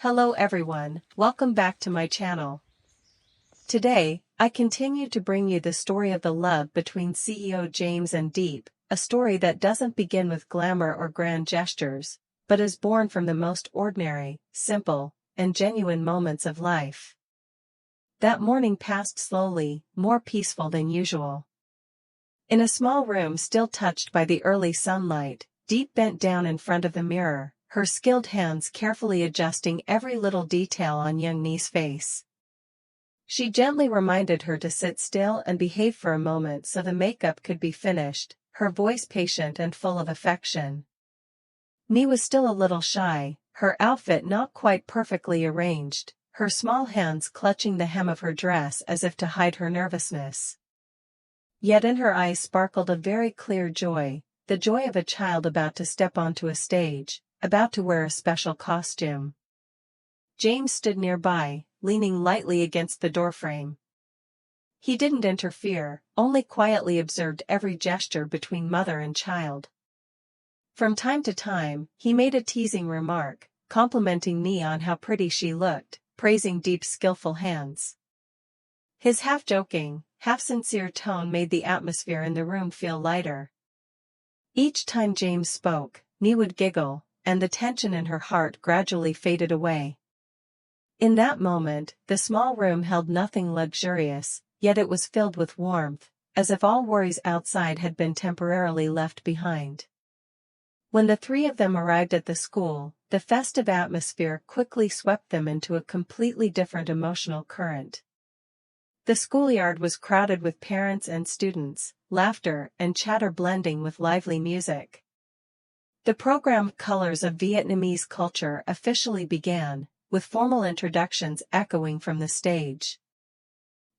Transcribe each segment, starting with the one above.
Hello everyone, welcome back to my channel. Today, I continue to bring you the story of the love between CEO James and Diep, a story that doesn't begin with glamour or grand gestures, but is born from the most ordinary, simple, and genuine moments of life. That morning passed slowly, more peaceful than usual. In a small room still touched by the early sunlight, Diep bent down in front of the mirror, her skilled hands carefully adjusting every little detail on young Ni's face. She gently reminded her to sit still and behave for a moment so the makeup could be finished, her voice patient and full of affection. Ni was still a little shy, her outfit not quite perfectly arranged, her small hands clutching the hem of her dress as if to hide her nervousness. Yet in her eyes sparkled a very clear joy, the joy of a child about to step onto a stage, about to wear a special costume. James stood nearby, leaning lightly against the doorframe. He didn't interfere, only quietly observed every gesture between mother and child. From time to time, he made a teasing remark, complimenting Ni on how pretty she looked, praising Diep's skillful hands. His half-joking, half-sincere tone made the atmosphere in the room feel lighter. Each time James spoke, Ni would giggle, and the tension in her heart gradually faded away. In that moment, the small room held nothing luxurious, yet it was filled with warmth, as if all worries outside had been temporarily left behind. When the three of them arrived at the school, the festive atmosphere quickly swept them into a completely different emotional current. The schoolyard was crowded with parents and students, laughter and chatter blending with lively music. The programmed colors of Vietnamese culture officially began, with formal introductions echoing from the stage.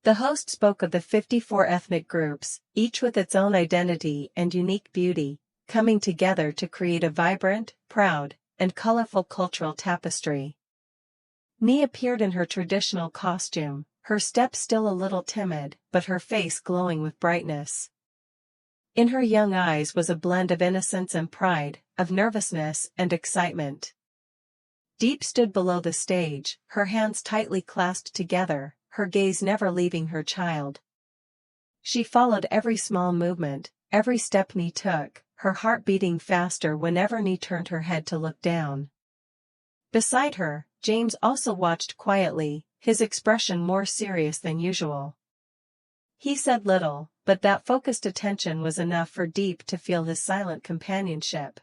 The host spoke of the 54 ethnic groups, each with its own identity and unique beauty, coming together to create a vibrant, proud, and colorful cultural tapestry. Ni appeared in her traditional costume, her step still a little timid, but her face glowing with brightness. In her young eyes was a blend of innocence and pride, of nervousness and excitement. Diep stood below the stage, her hands tightly clasped together, her gaze never leaving her child. She followed every small movement, every step Ni took, her heart beating faster whenever Ni turned her head to look down. Beside her, James also watched quietly, his expression more serious than usual. He said little, but that focused attention was enough for Diep to feel his silent companionship.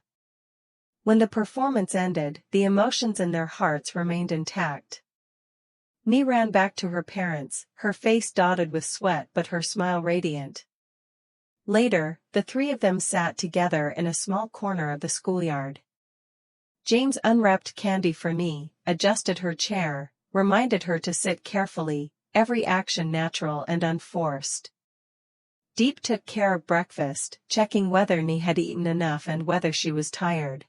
When the performance ended, the emotions in their hearts remained intact. Ni ran back to her parents, her face dotted with sweat but her smile radiant. Later, the three of them sat together in a small corner of the schoolyard. James unwrapped candy for Ni, adjusted her chair, reminded her to sit carefully, every action natural and unforced. Diep took care of breakfast, checking whether Ni had eaten enough and whether she was tired.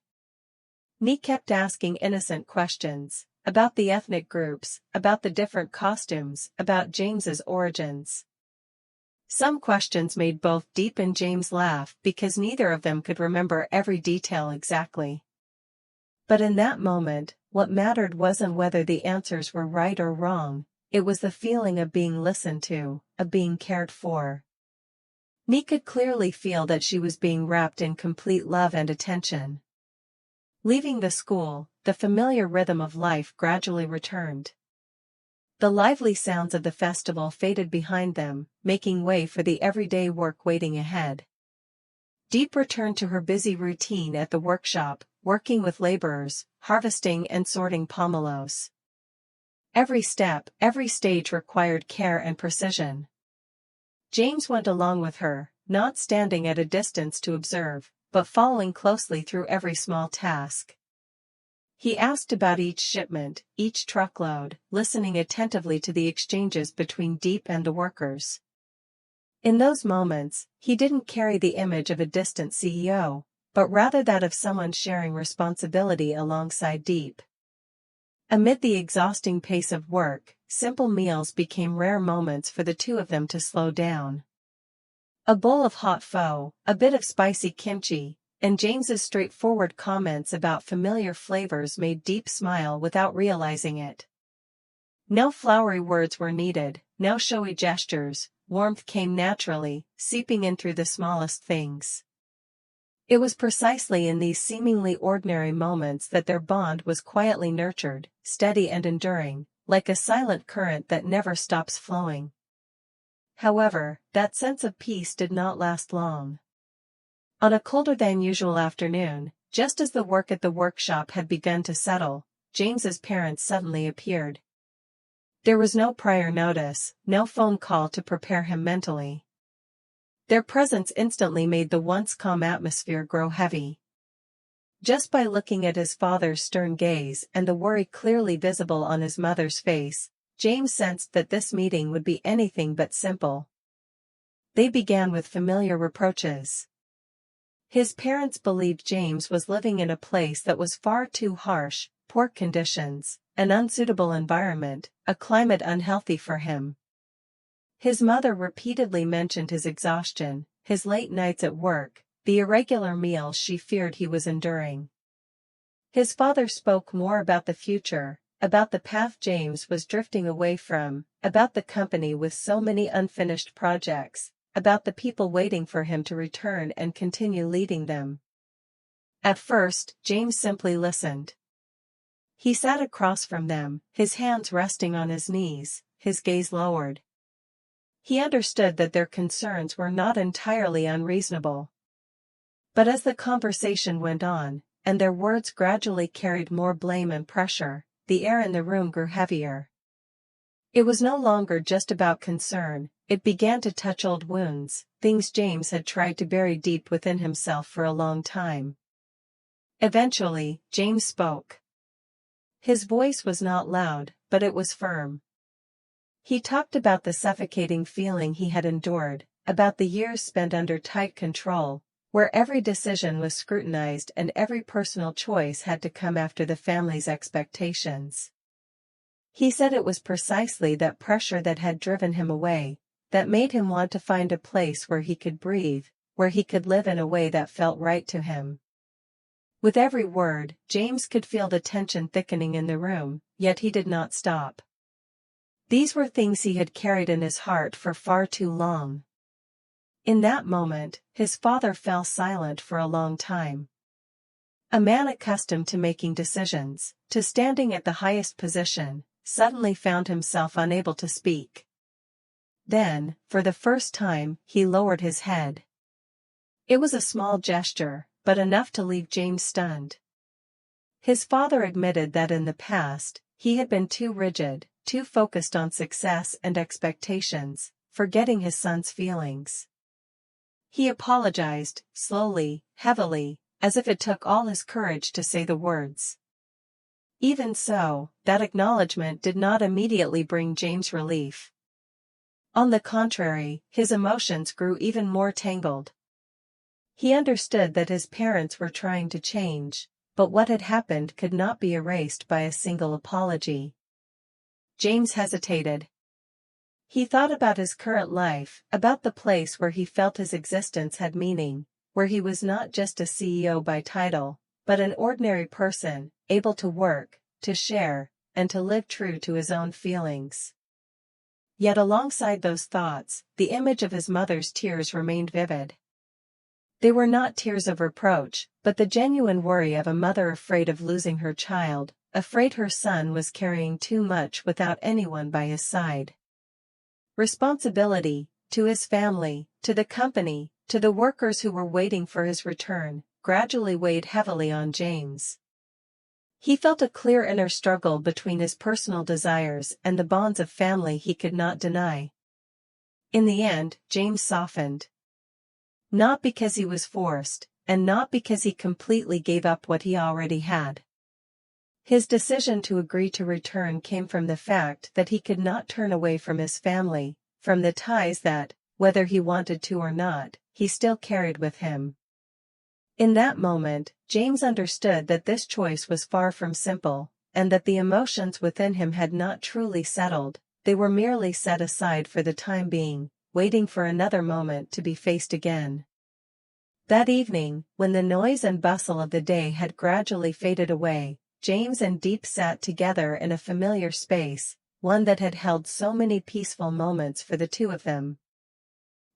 Ni kept asking innocent questions, about the ethnic groups, about the different costumes, about James's origins. Some questions made both Diep and James laugh because neither of them could remember every detail exactly. But in that moment, what mattered wasn't whether the answers were right or wrong, it was the feeling of being listened to, of being cared for. Ni could clearly feel that she was being wrapped in complete love and attention. Leaving the school, the familiar rhythm of life gradually returned. The lively sounds of the festival faded behind them, making way for the everyday work waiting ahead. Diep returned to her busy routine at the workshop, working with laborers, harvesting and sorting pomelos. Every step, every stage required care and precision. James went along with her, not standing at a distance to observe, but following closely through every small task. He asked about each shipment, each truckload, listening attentively to the exchanges between Diep and the workers. In those moments, he didn't carry the image of a distant CEO, but rather that of someone sharing responsibility alongside Diep. Amid the exhausting pace of work, simple meals became rare moments for the two of them to slow down. A bowl of hot pho, a bit of spicy kimchi, and James's straightforward comments about familiar flavors made Diep smile without realizing it. No flowery words were needed, no showy gestures, warmth came naturally, seeping in through the smallest things. It was precisely in these seemingly ordinary moments that their bond was quietly nurtured, steady and enduring, like a silent current that never stops flowing. However, that sense of peace did not last long. On a colder-than-usual afternoon, just as the work at the workshop had begun to settle, James's parents suddenly appeared. There was no prior notice, no phone call to prepare him mentally. Their presence instantly made the once calm atmosphere grow heavy. Just by looking at his father's stern gaze and the worry clearly visible on his mother's face, James sensed that this meeting would be anything but simple. They began with familiar reproaches. His parents believed James was living in a place that was far too harsh, poor conditions, an unsuitable environment, a climate unhealthy for him. His mother repeatedly mentioned his exhaustion, his late nights at work, the irregular meals she feared he was enduring. His father spoke more about the future, about the path James was drifting away from, about the company with so many unfinished projects, about the people waiting for him to return and continue leading them. At first, James simply listened. He sat across from them, his hands resting on his knees, his gaze lowered. He understood that their concerns were not entirely unreasonable. But as the conversation went on, and their words gradually carried more blame and pressure, the air in the room grew heavier. It was no longer just about concern, it began to touch old wounds, things James had tried to bury deep within himself for a long time. Eventually, James spoke. His voice was not loud, but it was firm. He talked about the suffocating feeling he had endured, about the years spent under tight control, where every decision was scrutinized and every personal choice had to come after the family's expectations. He said it was precisely that pressure that had driven him away, that made him want to find a place where he could breathe, where he could live in a way that felt right to him. With every word, James could feel the tension thickening in the room, yet he did not stop. These were things he had carried in his heart for far too long. In that moment, his father fell silent for a long time. A man accustomed to making decisions, to standing at the highest position, suddenly found himself unable to speak. Then, for the first time, he lowered his head. It was a small gesture, but enough to leave James stunned. His father admitted that in the past, he had been too rigid, too focused on success and expectations, forgetting his son's feelings. He apologized, slowly, heavily, as if it took all his courage to say the words. Even so, that acknowledgement did not immediately bring James relief. On the contrary, his emotions grew even more tangled. He understood that his parents were trying to change, but what had happened could not be erased by a single apology. James hesitated. He thought about his current life, about the place where he felt his existence had meaning, where he was not just a CEO by title, but an ordinary person, able to work, to share, and to live true to his own feelings. Yet alongside those thoughts, the image of his mother's tears remained vivid. They were not tears of reproach, but the genuine worry of a mother afraid of losing her child, afraid her son was carrying too much without anyone by his side. Responsibility, to his family, to the company, to the workers who were waiting for his return, gradually weighed heavily on James. He felt a clear inner struggle between his personal desires and the bonds of family he could not deny. In the end, James softened. Not because he was forced, and not because he completely gave up what he already had. His decision to agree to return came from the fact that he could not turn away from his family, from the ties that, whether he wanted to or not, he still carried with him. In that moment, James understood that this choice was far from simple, and that the emotions within him had not truly settled, they were merely set aside for the time being, waiting for another moment to be faced again. That evening, when the noise and bustle of the day had gradually faded away, James and Diep sat together in a familiar space, one that had held so many peaceful moments for the two of them.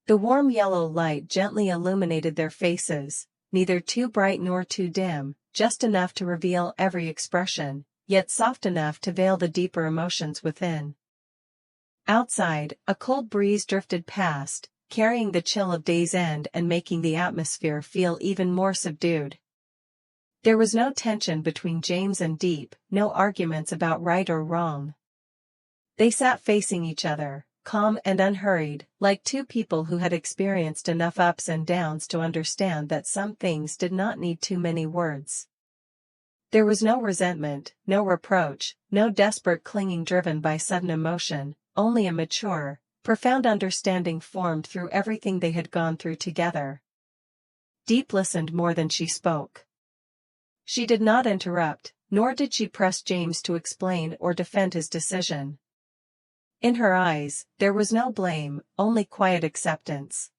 The warm yellow light gently illuminated their faces, neither too bright nor too dim, just enough to reveal every expression, yet soft enough to veil the deeper emotions within. Outside, a cold breeze drifted past, carrying the chill of day's end and making the atmosphere feel even more subdued. There was no tension between James and Diep, no arguments about right or wrong. They sat facing each other, calm and unhurried, like two people who had experienced enough ups and downs to understand that some things did not need too many words. There was no resentment, no reproach, no desperate clinging driven by sudden emotion, only a mature, profound understanding formed through everything they had gone through together. Diep listened more than she spoke. She did not interrupt, nor did she press James to explain or defend his decision. In her eyes, there was no blame, only quiet acceptance.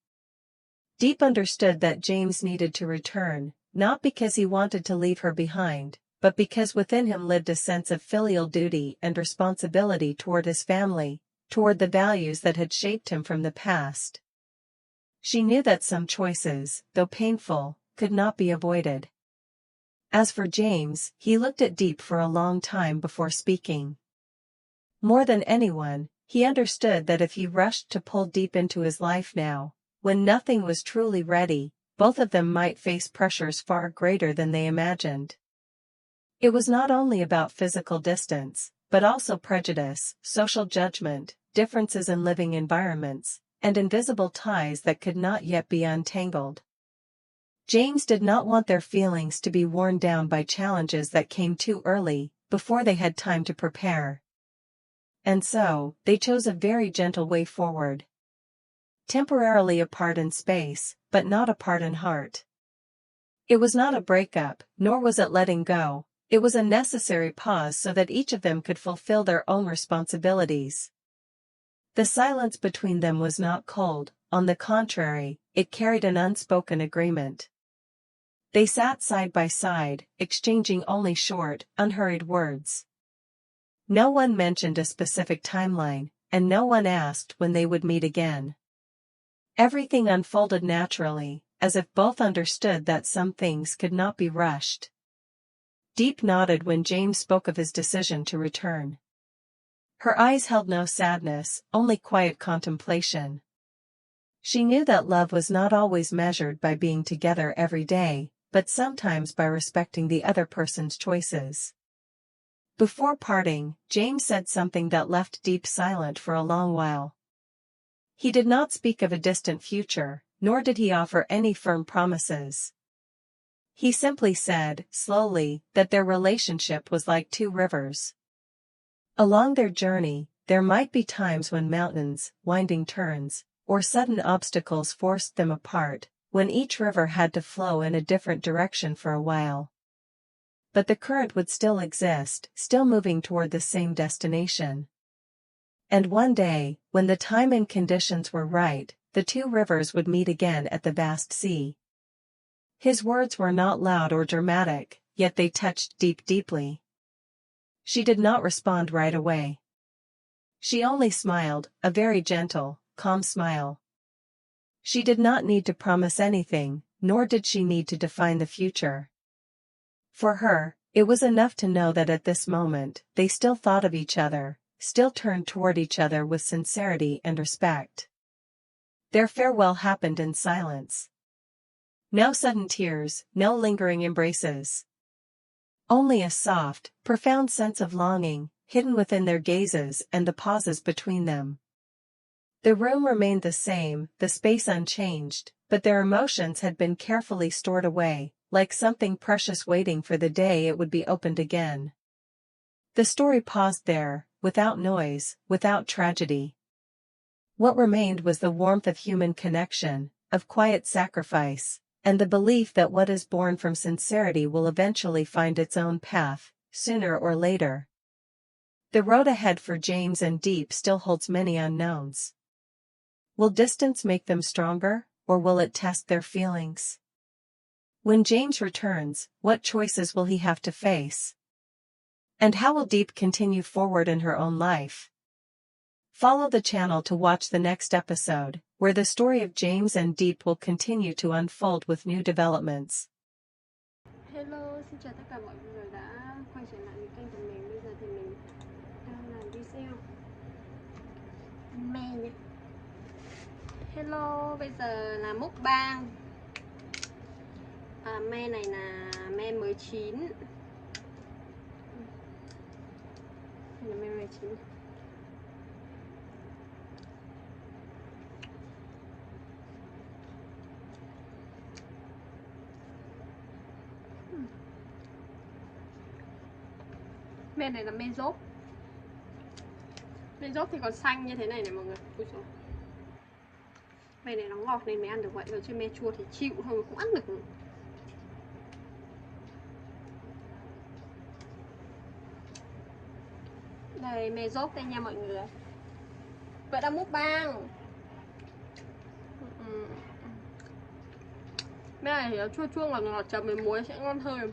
Diep understood that James needed to return, not because he wanted to leave her behind, but because within him lived a sense of filial duty and responsibility toward his family, toward the values that had shaped him from the past. She knew that some choices, though painful, could not be avoided. As for James, he looked at Diep for a long time before speaking. More than anyone, he understood that if he rushed to pull Diep into his life now, when nothing was truly ready, both of them might face pressures far greater than they imagined. It was not only about physical distance, but also prejudice, social judgment, differences in living environments, and invisible ties that could not yet be untangled. James did not want their feelings to be worn down by challenges that came too early, before they had time to prepare. And so, they chose a very gentle way forward. Temporarily apart in space, but not apart in heart. It was not a breakup, nor was it letting go. It was a necessary pause so that each of them could fulfill their own responsibilities. The silence between them was not cold, on the contrary, it carried an unspoken agreement. They sat side by side, exchanging only short, unhurried words. No one mentioned a specific timeline, and no one asked when they would meet again. Everything unfolded naturally, as if both understood that some things could not be rushed. Diep nodded when James spoke of his decision to return. Her eyes held no sadness, only quiet contemplation. She knew that love was not always measured by being together every day, but sometimes by respecting the other person's choices. Before parting, James said something that left Diep silent for a long while. He did not speak of a distant future, nor did he offer any firm promises. He simply said, slowly, that their relationship was like two rivers. Along their journey, there might be times when mountains, winding turns, or sudden obstacles forced them apart, when each river had to flow in a different direction for a while. But the current would still exist, still moving toward the same destination. And one day, when the time and conditions were right, the two rivers would meet again at the vast sea. His words were not loud or dramatic, yet they touched Diep deeply. She did not respond right away. She only smiled, a very gentle, calm smile. She did not need to promise anything, nor did she need to define the future. For her, it was enough to know that at this moment, they still thought of each other, still turned toward each other with sincerity and respect. Their farewell happened in silence. No sudden tears, no lingering embraces. Only a soft, profound sense of longing, hidden within their gazes and the pauses between them. The room remained the same, the space unchanged, but their emotions had been carefully stored away, like something precious waiting for the day it would be opened again. The story paused there, without noise, without tragedy. What remained was the warmth of human connection, of quiet sacrifice, and the belief that what is born from sincerity will eventually find its own path, sooner or later. The road ahead for James and Diep still holds many unknowns. Will distance make them stronger, or will it test their feelings? When James returns, what choices will he have to face? And how will Diep continue forward in her own life? Follow the channel to watch the next episode, where the story of James and Diep will continue to unfold with new developments. Hello, xin chào tất cả mọi người đã quay trở lại với kênh của mình. Bây giờ thì mình đang làm video me nhé. Hello, bây giờ là mukbang. Me này là me mới chín. Đây là me mới chín. Me này là me dốt. Me dốt thì còn xanh như thế này này mọi người. Ui dồi. Me này nó ngọt nên mới ăn được vậy rồi, chứ me chua thì chịu thôi cũng ăn được. Đây me dốt đây nha mọi người. Vậy là mukbang. Me này thì nó chua chua ngọt ngọt chấm với muối sẽ ngon hơn.